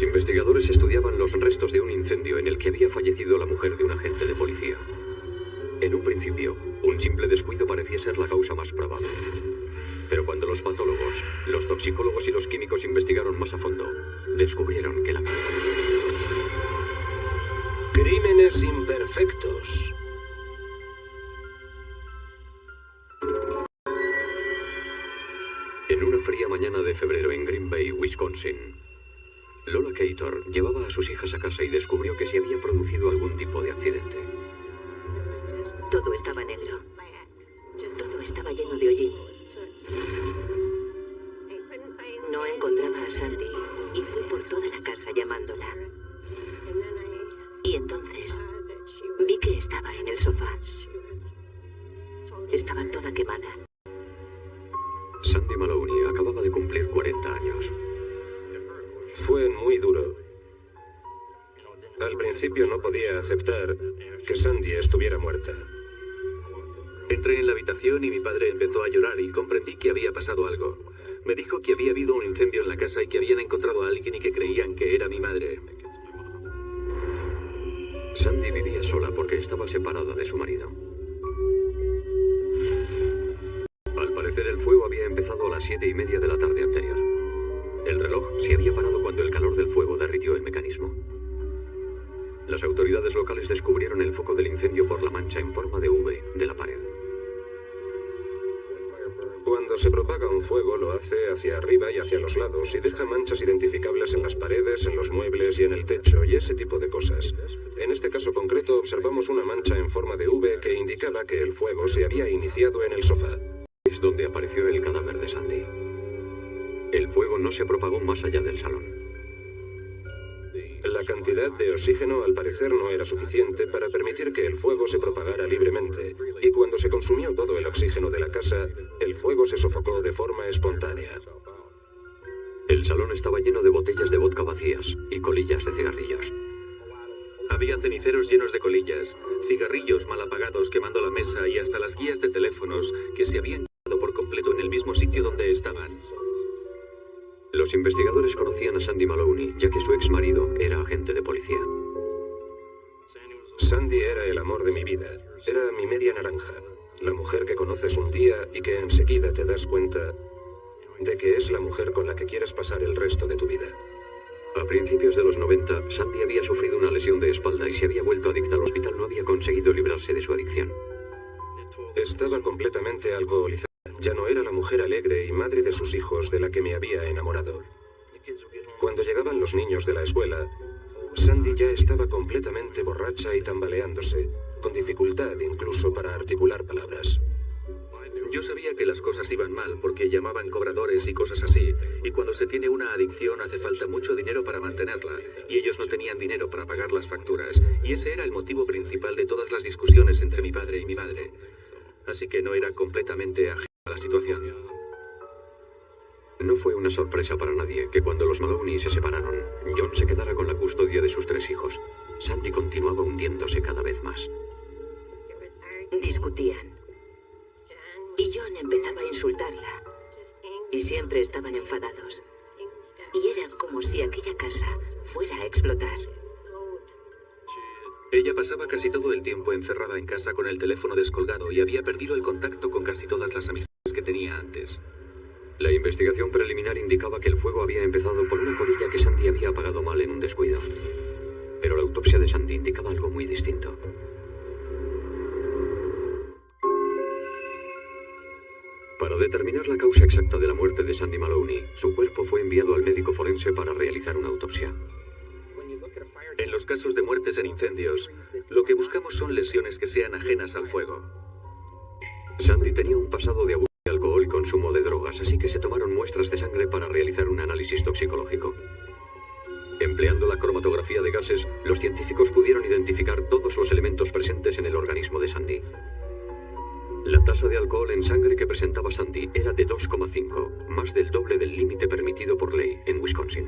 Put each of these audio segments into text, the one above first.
investigadores estudiaban los restos de un incendio en el que había fallecido la mujer de un agente de policía. En un principio, un simple descuido parecía ser la causa más probable. Pero cuando los patólogos, los toxicólogos y los químicos investigaron más a fondo, descubrieron que la... Crímenes imperfectos. En una fría mañana de febrero en Green Bay, Wisconsin, Lola Cater llevaba a sus hijas a casa y descubrió que se había producido algún tipo de accidente. Todo estaba negro. Todo estaba lleno de hollín. No encontraba a Sandy y fui por toda la casa llamándola. Y entonces vi que estaba en el sofá. Estaba toda quemada. Sandy Maloney acababa de cumplir 40 años. Fue muy duro. Al principio no podía aceptar que Sandy estuviera muerta. Entré en la habitación y mi padre empezó a llorar y comprendí que había pasado algo. Me dijo que había habido un incendio en la casa y que habían encontrado a alguien y que creían que era mi madre. Sandy vivía sola porque estaba separada de su marido. Al parecer el fuego había empezado a las 7:30 de la tarde anterior. El reloj se había parado cuando el calor del fuego derritió el mecanismo. Las autoridades locales descubrieron el foco del incendio por la mancha en forma de V de la pared. Cuando se propaga un fuego lo hace hacia arriba y hacia los lados y deja manchas identificables en las paredes, en los muebles y en el techo y ese tipo de cosas. En este caso concreto observamos una mancha en forma de V que indicaba que el fuego se había iniciado en el sofá. Es donde apareció el cadáver de Sandy. El fuego no se propagó más allá del salón. La cantidad de oxígeno al parecer no era suficiente para permitir que el fuego se propagara libremente, y cuando se consumió todo el oxígeno de la casa, el fuego se sofocó de forma espontánea. El salón estaba lleno de botellas de vodka vacías y colillas de cigarrillos. Había ceniceros llenos de colillas, cigarrillos mal apagados quemando la mesa y hasta las guías de teléfonos que se habían quedado por completo en el mismo sitio donde estaban. Los investigadores conocían a Sandy Maloney, ya que su ex marido era agente de policía. Sandy era el amor de mi vida. Era mi media naranja. La mujer que conoces un día y que enseguida te das cuenta de que es la mujer con la que quieres pasar el resto de tu vida. A principios de los 90, Sandy había sufrido una lesión de espalda y se había vuelto adicta al hospital. No había conseguido librarse de su adicción. Estaba completamente alcoholizada. Ya no era la mujer alegre y madre de sus hijos de la que me había enamorado. Cuando llegaban los niños de la escuela, Sandy ya estaba completamente borracha y tambaleándose, con dificultad incluso para articular palabras. Yo sabía que las cosas iban mal porque llamaban cobradores y cosas así, y cuando se tiene una adicción hace falta mucho dinero para mantenerla, y ellos no tenían dinero para pagar las facturas, y ese era el motivo principal de todas las discusiones entre mi padre y mi madre. Así que no era completamente ajeno a la situación. No fue una sorpresa para nadie que cuando los Maloney se separaron, John se quedara con la custodia de sus 3 hijos. Sandy continuaba hundiéndose cada vez más. Discutían. Y John empezaba a insultarla. Y siempre estaban enfadados. Y era como si aquella casa fuera a explotar. Ella pasaba casi todo el tiempo encerrada en casa con el teléfono descolgado y había perdido el contacto con casi todas las amistades que tenía antes. La investigación preliminar indicaba que el fuego había empezado por una colilla que Sandy había apagado mal en un descuido. Pero la autopsia de Sandy indicaba algo muy distinto. Para determinar la causa exacta de la muerte de Sandy Maloney, su cuerpo fue enviado al médico forense para realizar una autopsia. En los casos de muertes en incendios, lo que buscamos son lesiones que sean ajenas al fuego. Sandy tenía un pasado de abuso de alcohol y consumo de drogas, así que se tomaron muestras de sangre para realizar un análisis toxicológico. Empleando la cromatografía de gases, los científicos pudieron identificar todos los elementos presentes en el organismo de Sandy. La tasa de alcohol en sangre que presentaba Sandy era de 2,5, más del doble del límite permitido por ley en Wisconsin.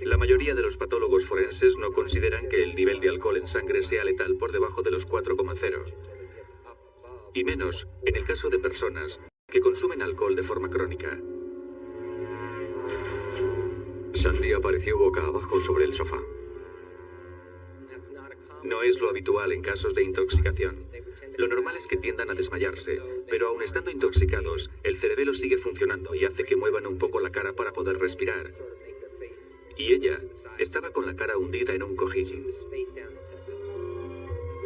La mayoría de los patólogos forenses no consideran que el nivel de alcohol en sangre sea letal por debajo de los 4,0. Y menos en el caso de personas que consumen alcohol de forma crónica. Sandy apareció boca abajo sobre el sofá. No es lo habitual en casos de intoxicación. Lo normal es que tiendan a desmayarse, pero aun estando intoxicados, el cerebelo sigue funcionando y hace que muevan un poco la cara para poder respirar. Y ella estaba con la cara hundida en un cojín.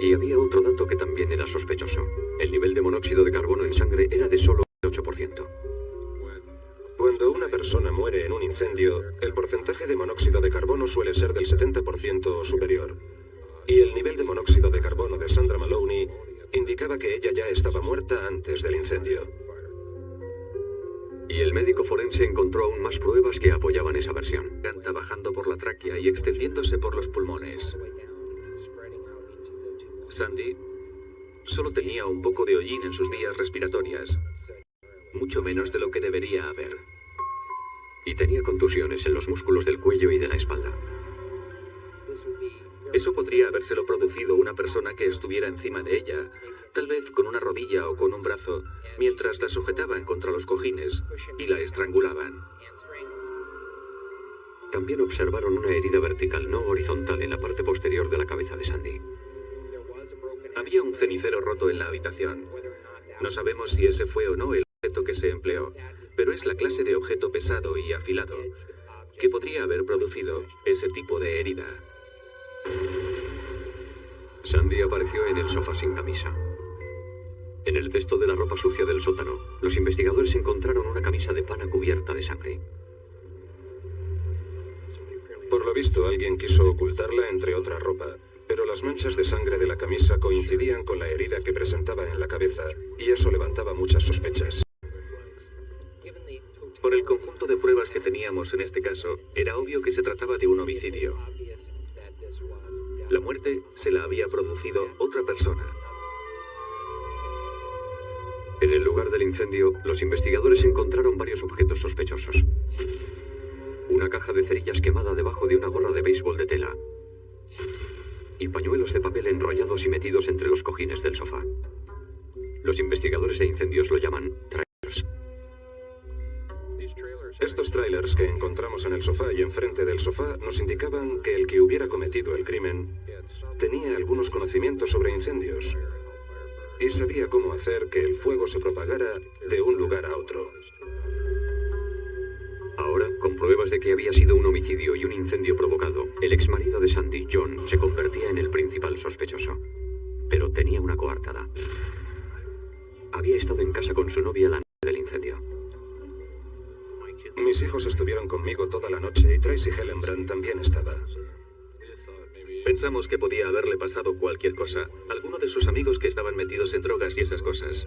Y había otro dato que también era sospechoso. El nivel de monóxido de carbono en sangre era de solo el 8%. Cuando una persona muere en un incendio, el porcentaje de monóxido de carbono suele ser del 70% o superior. Y el nivel de monóxido de carbono de Sandra Maloney indicaba que ella ya estaba muerta antes del incendio. Y el médico forense encontró aún más pruebas que apoyaban esa versión. Garganta bajando por la tráquea y extendiéndose por los pulmones. Sandy solo tenía un poco de hollín en sus vías respiratorias. Mucho menos de lo que debería haber. Y tenía contusiones en los músculos del cuello y de la espalda. Eso podría habérselo producido una persona que estuviera encima de ella, tal vez con una rodilla o con un brazo, mientras la sujetaban contra los cojines y la estrangulaban. También observaron una herida vertical, no horizontal, en la parte posterior de la cabeza de Sandy. Había un cenicero roto en la habitación. No sabemos si ese fue o no el objeto que se empleó, pero es la clase de objeto pesado y afilado que podría haber producido ese tipo de herida. Sandy apareció en el sofá sin camisa. En el cesto de la ropa sucia del sótano, los investigadores encontraron una camisa de pana cubierta de sangre. Por lo visto, alguien quiso ocultarla entre otra ropa, pero las manchas de sangre de la camisa coincidían con la herida que presentaba en la cabeza, y eso levantaba muchas sospechas. Por el conjunto de pruebas que teníamos en este caso, era obvio que se trataba de un homicidio. La muerte se la había producido otra persona. En el lugar del incendio, los investigadores encontraron varios objetos sospechosos. Una caja de cerillas quemada debajo de una gorra de béisbol de tela. Y pañuelos de papel enrollados y metidos entre los cojines del sofá. Los investigadores de incendios lo llaman trailers. Estos trailers que encontramos en el sofá y enfrente del sofá nos indicaban que el que hubiera cometido el crimen tenía algunos conocimientos sobre incendios y sabía cómo hacer que el fuego se propagara de un lugar a otro. Ahora, con pruebas de que había sido un homicidio y un incendio provocado, el exmarido de Sandy, John, se convertía en el principal sospechoso. Pero tenía una coartada. Había estado en casa con su novia la noche del incendio. Mis hijos estuvieron conmigo toda la noche y Tracy Hellenbrand también estaba. Pensamos que podía haberle pasado cualquier cosa. Alguno de sus amigos que estaban metidos en drogas y esas cosas.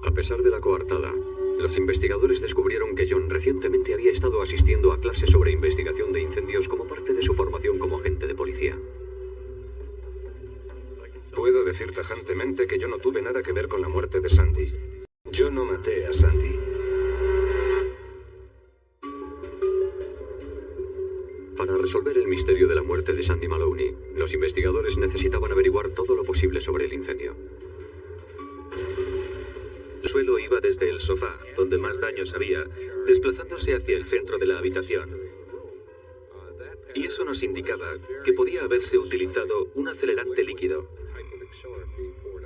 A pesar de la coartada, los investigadores descubrieron que John recientemente había estado asistiendo a clases sobre investigación de incendios como parte de su formación como agente de policía. Puedo decir tajantemente que yo no tuve nada que ver con la muerte de Sandy. Yo no maté a Sandy. Para resolver el misterio de la muerte de Sandy Maloney, los investigadores necesitaban averiguar todo lo posible sobre el incendio. El suelo iba desde el sofá, donde más daños había, desplazándose hacia el centro de la habitación. Y eso nos indicaba que podía haberse utilizado un acelerante líquido,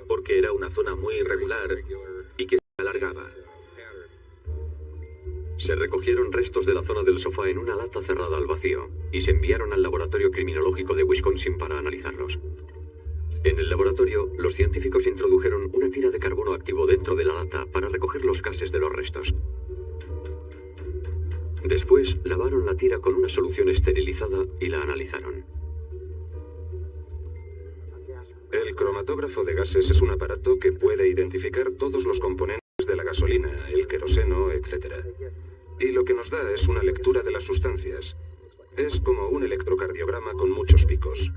porque era una zona muy irregular y que se alargaba. Se recogieron restos de la zona del sofá en una lata cerrada al vacío y se enviaron al laboratorio criminológico de Wisconsin para analizarlos. En el laboratorio, los científicos introdujeron una tira de carbono activo dentro de la lata para recoger los gases de los restos. Después, lavaron la tira con una solución esterilizada y la analizaron. El cromatógrafo de gases es un aparato que puede identificar todos los componentes de la gasolina, el queroseno, etc. Y lo que nos da es una lectura de las sustancias. Es como un electrocardiograma con muchos picos.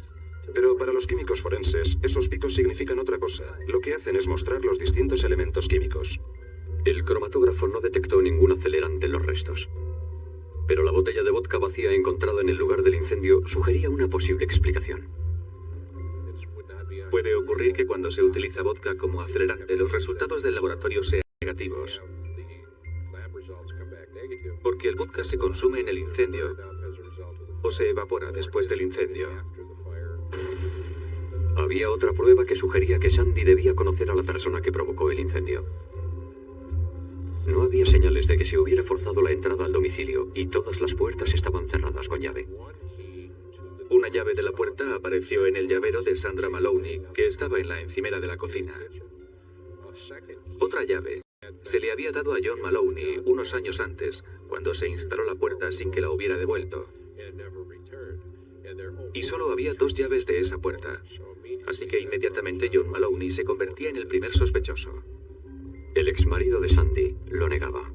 Pero para los químicos forenses, esos picos significan otra cosa. Lo que hacen es mostrar los distintos elementos químicos. El cromatógrafo no detectó ningún acelerante en los restos. Pero la botella de vodka vacía encontrada en el lugar del incendio sugería una posible explicación. Puede ocurrir que cuando se utiliza vodka como acelerante, los resultados del laboratorio sean negativos. porque el vodka se consume en el incendio o se evapora después del incendio. Había otra prueba que sugería que Sandy debía conocer a la persona que provocó el incendio. No había señales de que se hubiera forzado la entrada al domicilio y todas las puertas estaban cerradas con llave. Una llave de la puerta apareció en el llavero de Sandra Maloney, que estaba en la encimera de la cocina. Otra llave se le había dado a John Maloney unos años antes, cuando se instaló la puerta sin que la hubiera devuelto. Y solo había 2 llaves de esa puerta, así que inmediatamente John Maloney se convertía en el primer sospechoso. El exmarido de Sandy lo negaba.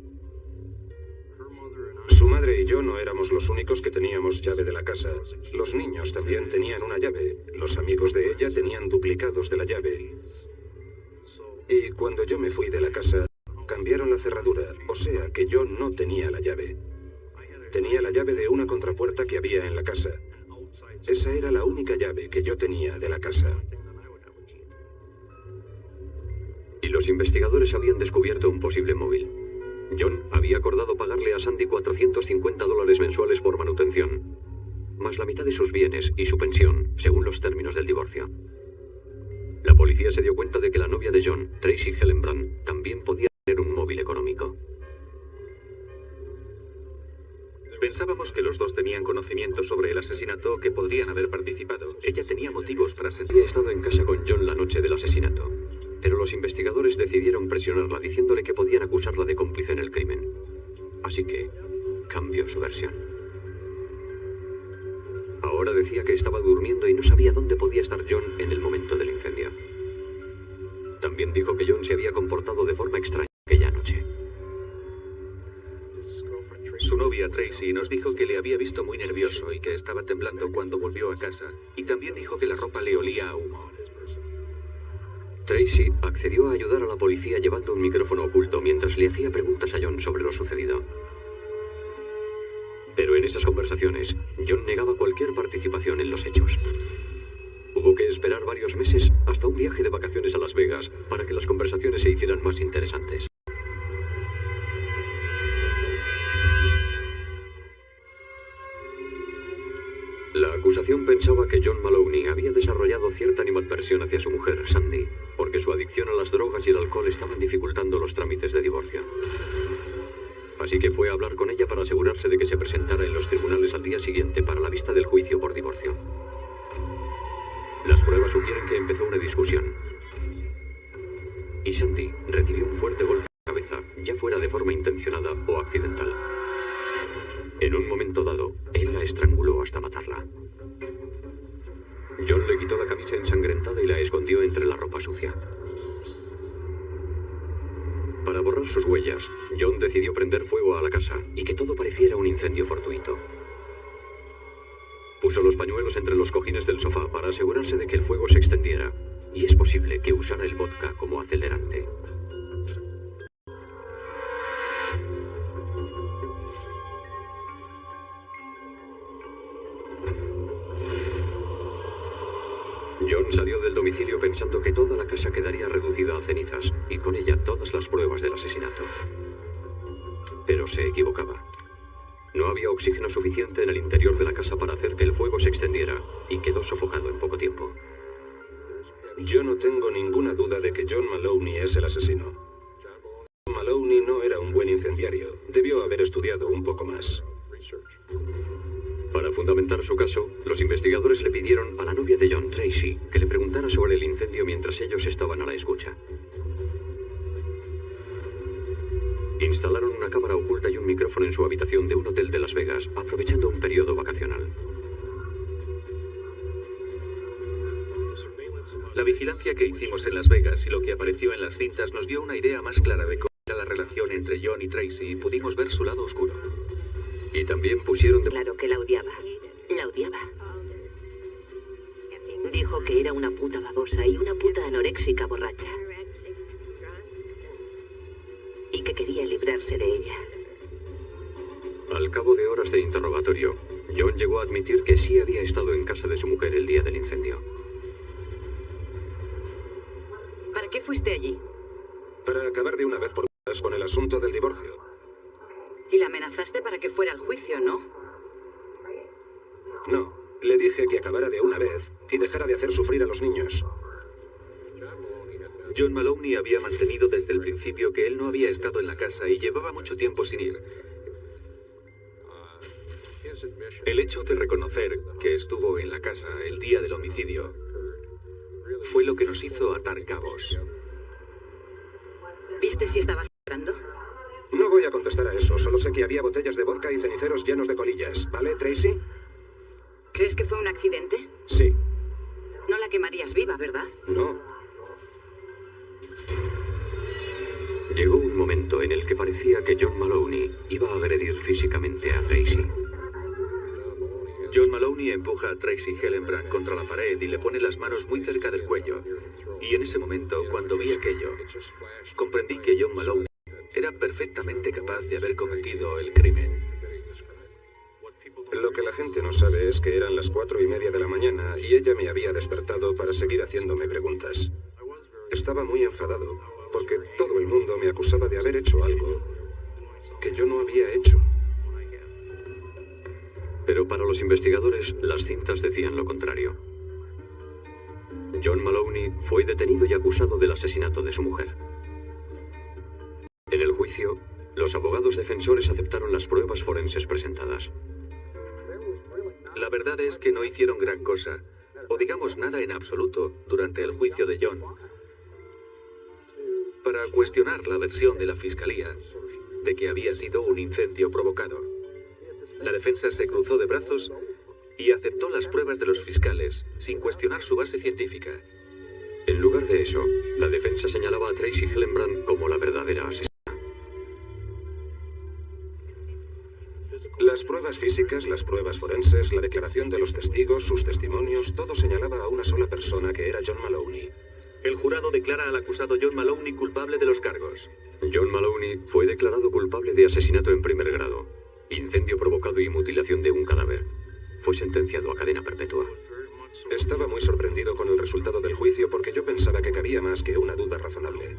Su madre y yo no éramos los únicos que teníamos llave de la casa. Los niños también tenían una llave. Los amigos de ella tenían duplicados de la llave. Y cuando yo me fui de la casa, cambiaron la cerradura, o sea que yo no tenía la llave. Tenía la llave de una contrapuerta que había en la casa. Esa era la única llave que yo tenía de la casa. Y los investigadores habían descubierto un posible móvil. John había acordado pagarle a Sandy $450 mensuales por manutención, más la mitad de sus bienes y su pensión, según los términos del divorcio. La policía se dio cuenta de que la novia de John, Tracy Hellenbrand, también podía tener un móvil económico. Pensábamos que los dos tenían conocimiento sobre el asesinato o que podrían haber participado. Ella tenía motivos para sentir. Había estado en casa con John la noche del asesinato, pero los investigadores decidieron presionarla diciéndole que podían acusarla de cómplice en el crimen. Así que cambió su versión. Ahora decía que estaba durmiendo y no sabía dónde podía estar John en el momento del incendio. También dijo que John se había comportado de forma extraña aquella noche. Su novia Tracy nos dijo que le había visto muy nervioso y que estaba temblando cuando volvió a casa. Y también dijo que la ropa le olía a humo. Tracy accedió a ayudar a la policía llevando un micrófono oculto mientras le hacía preguntas a John sobre lo sucedido. Pero en esas conversaciones, John negaba cualquier participación en los hechos. Hubo que esperar varios meses hasta un viaje de vacaciones a Las Vegas para que las conversaciones se hicieran más interesantes. La acusación pensaba que John Maloney había desarrollado cierta animadversión hacia su mujer, Sandy, porque su adicción a las drogas y el alcohol estaban dificultando los trámites de divorcio. Así que fue a hablar con ella para asegurarse de que se presentara en los tribunales al día siguiente para la vista del juicio por divorcio. Las pruebas sugieren que empezó una discusión. Y Sandy recibió un fuerte golpe en la cabeza, ya fuera de forma intencionada o accidental. En un momento dado, él la estranguló hasta matarla. John le quitó la camisa ensangrentada y la escondió entre la ropa sucia. Para borrar sus huellas, John decidió prender fuego a la casa y que todo pareciera un incendio fortuito. Puso los pañuelos entre los cojines del sofá para asegurarse de que el fuego se extendiera, y es posible que usara el vodka como acelerante. John salió del domicilio pensando que toda la casa quedaría reducida a cenizas y con ella todas las pruebas del asesinato. Pero se equivocaba. No había oxígeno suficiente en el interior de la casa para hacer que el fuego se extendiera y quedó sofocado en poco tiempo. Yo no tengo ninguna duda de que John Maloney es el asesino. Maloney no era un buen incendiario. Debió haber estudiado un poco más. Para fundamentar su caso, los investigadores le pidieron a la novia de John, Tracy, que le preguntara sobre el incendio mientras ellos estaban a la escucha. Instalaron una cámara oculta y un micrófono en su habitación de un hotel de Las Vegas, aprovechando un periodo vacacional. La vigilancia que hicimos en Las Vegas y lo que apareció en las cintas nos dio una idea más clara de cómo era la relación entre John y Tracy y pudimos ver su lado oscuro. Y también pusieron de... Claro que la odiaba. La odiaba. Dijo que era una puta babosa y una puta anoréxica borracha. Y que quería librarse de ella. Al cabo de horas de interrogatorio, John llegó a admitir que sí había estado en casa de su mujer el día del incendio. ¿Para qué fuiste allí? Para acabar de una vez por todas con el asunto del divorcio. Y la amenazaste para que fuera al juicio, ¿no? No, le dije que acabara de una vez y dejara de hacer sufrir a los niños. John Maloney había mantenido desde el principio que él no había estado en la casa y llevaba mucho tiempo sin ir. El hecho de reconocer que estuvo en la casa el día del homicidio fue lo que nos hizo atar cabos. ¿Viste si estabas entrando? No voy a contestar a eso, solo sé que había botellas de vodka y ceniceros llenos de colillas. ¿Vale, Tracy? ¿Crees que fue un accidente? Sí. No la quemarías viva, ¿verdad? No. Llegó un momento en el que parecía que John Maloney iba a agredir físicamente a Tracy. John Maloney empuja a Tracy Hillenbrand contra la pared y le pone las manos muy cerca del cuello. Y en ese momento, cuando vi aquello, comprendí que John Maloney era perfectamente capaz de haber cometido el crimen. Lo que la gente no sabe es que eran las 4:30 de la mañana y ella me había despertado para seguir haciéndome preguntas. Estaba muy enfadado, porque todo el mundo me acusaba de haber hecho algo que yo no había hecho. Pero para los investigadores, las cintas decían lo contrario. John Maloney fue detenido y acusado del asesinato de su mujer. En el juicio, los abogados defensores aceptaron las pruebas forenses presentadas. La verdad es que no hicieron gran cosa, o digamos nada en absoluto, durante el juicio de John, para cuestionar la versión de la fiscalía de que había sido un incendio provocado. La defensa se cruzó de brazos y aceptó las pruebas de los fiscales, sin cuestionar su base científica. En lugar de eso, la defensa señalaba a Tracy Hillenbrand como la verdadera asesina. Las pruebas físicas, las pruebas forenses, la declaración de los testigos, sus testimonios, todo señalaba a una sola persona, que era John Maloney. El jurado declara al acusado John Maloney culpable de los cargos. John Maloney fue declarado culpable de asesinato en primer grado, incendio provocado y mutilación de un cadáver. Fue sentenciado a cadena perpetua. Estaba muy sorprendido con el resultado del juicio porque yo pensaba que cabía más que una duda razonable.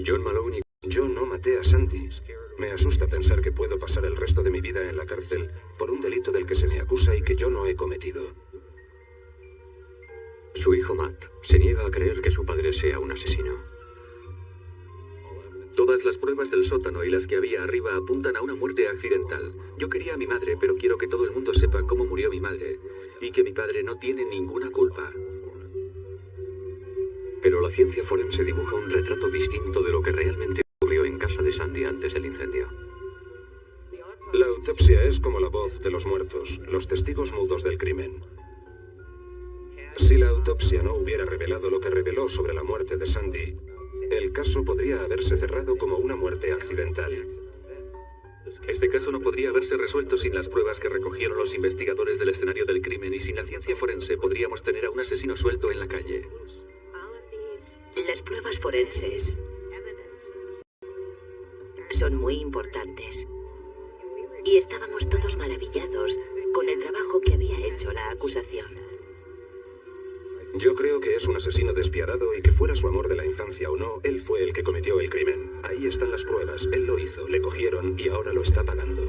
John Maloney... Yo no maté a Sandy. Me asusta pensar que puedo pasar el resto de mi vida en la cárcel por un delito del que se me acusa y que yo no he cometido. Su hijo Matt se niega a creer que su padre sea un asesino. Todas las pruebas del sótano y las que había arriba apuntan a una muerte accidental. Yo quería a mi madre, pero quiero que todo el mundo sepa cómo murió mi madre y que mi padre no tiene ninguna culpa. Pero la ciencia forense dibuja un retrato distinto de lo que realmente ocurrió en casa de Sandy antes del incendio. La autopsia es como la voz de los muertos, los testigos mudos del crimen. Si la autopsia no hubiera revelado lo que reveló sobre la muerte de Sandy, el caso podría haberse cerrado como una muerte accidental. Este caso no podría haberse resuelto sin las pruebas que recogieron los investigadores del escenario del crimen, y sin la ciencia forense podríamos tener a un asesino suelto en la calle. Las pruebas forenses son muy importantes. Y estábamos todos maravillados con el trabajo que había hecho la acusación. Yo creo que es un asesino despiadado y que fuera su amor de la infancia o no, él fue el que cometió el crimen. Ahí están las pruebas, él lo hizo, le cogieron y ahora lo está pagando.